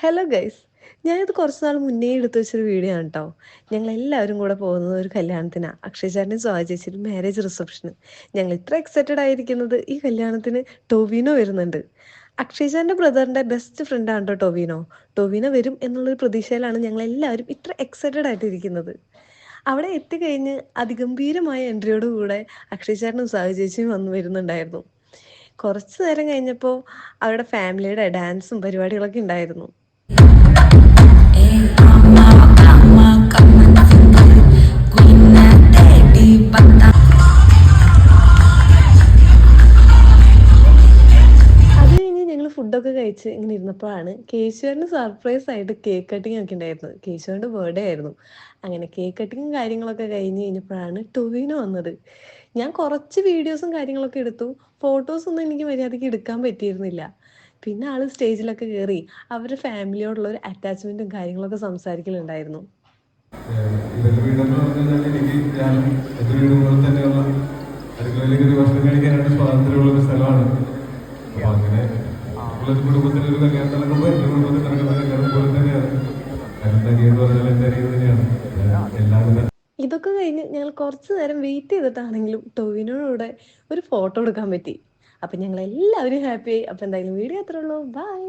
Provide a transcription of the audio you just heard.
Hello guys, ഞാനിത് കുറച്ച് നാൾ മുന്നേ എടുത്തു വെച്ചൊരു വീഡിയോ ആണ് കേട്ടോ. ഞങ്ങളെല്ലാവരും കൂടെ പോകുന്നത് ഒരു കല്യാണത്തിനാണ്. അക്ഷയ് ചേട്ടനും സ്വാതി ചേച്ചിയുടെ മാരേജ് റിസപ്ഷന്. ഞങ്ങൾ ഇത്ര എക്സൈറ്റഡ് ആയിരിക്കുന്നത് ഈ കല്യാണത്തിന് ടൊവിനോ വരുന്നുണ്ട്. അക്ഷയ് ചേട്ടൻ്റെ ബ്രദറിൻ്റെ ബെസ്റ്റ് ഫ്രണ്ടാണ് കേട്ടോ ടൊവിനോ. ടൊവിനോ വരും എന്നുള്ളൊരു പ്രതീക്ഷയിലാണ് ഞങ്ങളെല്ലാവരും ഇത്ര എക്സൈറ്റഡ് ആയിട്ടിരിക്കുന്നത്. അവിടെ എത്തിക്കഴിഞ്ഞ് അതിഗംഭീരമായ എൻട്രിയോടുകൂടെ അക്ഷയ് ചേട്ടനും സ്വാതി ചേച്ചിയും വരുന്നുണ്ടായിരുന്നു. കുറച്ച് നേരം കഴിഞ്ഞപ്പോൾ അവരുടെ ഫാമിലിയുടെ ഡാൻസും പരിപാടികളൊക്കെ ഉണ്ടായിരുന്നു. അത് കഴിഞ്ഞ് ഞങ്ങൾ ഫുഡൊക്കെ കഴിച്ച് ഇങ്ങനെ ഇരുന്നപ്പോഴാണ് കേശുവിന് സർപ്രൈസ് ആയിട്ട് കേക്ക് കട്ടിങ് ഒക്കെ ഉണ്ടായിരുന്നത്. കേശുവിൻ്റെ ബർത്ത്ഡേ ആയിരുന്നു. അങ്ങനെ കേക്ക് കട്ടിങ്ങും കാര്യങ്ങളൊക്കെ കഴിഞ്ഞ് കഴിഞ്ഞപ്പോഴാണ് ടൊവിനോ വന്നത്. ഞാൻ കുറച്ച് വീഡിയോസും കാര്യങ്ങളൊക്കെ എടുത്തു. ഫോട്ടോസൊന്നും എനിക്ക് മര്യാദയ്ക്ക് എടുക്കാൻ പറ്റിയിരുന്നില്ല. പിന്നെ ആൾ സ്റ്റേജിലൊക്കെ കയറി അവരുടെ ഫാമിലിയോടുള്ള ഒരു അറ്റാച്ച്മെൻറ്റും കാര്യങ്ങളൊക്കെ സംസാരിക്കലുണ്ടായിരുന്നു. ഇവരുടെ വീടെന്ന് പറഞ്ഞു കഴിഞ്ഞാൽ ഞാനും എൻ്റെ വീട് പോലെ തന്നെയുള്ള അടുക്കളയിലേക്ക് ഒരു ഭക്ഷണം കഴിക്കാനായിട്ട് സ്വാതന്ത്ര്യമുള്ള ഒരു സ്ഥലമാണ്. അപ്പൊ അങ്ങനെ ഉള്ളൊരു കുടുംബത്തിലെ ഒരു കല്യാണം നടക്കുമ്പോൾ എൻ്റെ കുടുംബത്തിൽ നടക്കുന്ന കല്യാണം പോലെ തന്നെയാണ്. എൻ്റെ അരിയെന്ന് പറഞ്ഞാൽ എൻ്റെ അരിയ തന്നെയാണ്. എല്ലാവരും ഇതൊക്കെ കഴിഞ്ഞ് ഞങ്ങൾ കുറച്ച് നേരം വെയിറ്റ് ചെയ്തിട്ടാണെങ്കിലും ടൊവിനോയുടെ ഒരു ഫോട്ടോ എടുക്കാൻ പറ്റി. അപ്പം ഞങ്ങൾ എല്ലാവരും ഹാപ്പിയായി. അപ്പം എന്തായാലും വീഡിയോ അത്രേ ഉള്ളൂ. ബൈ.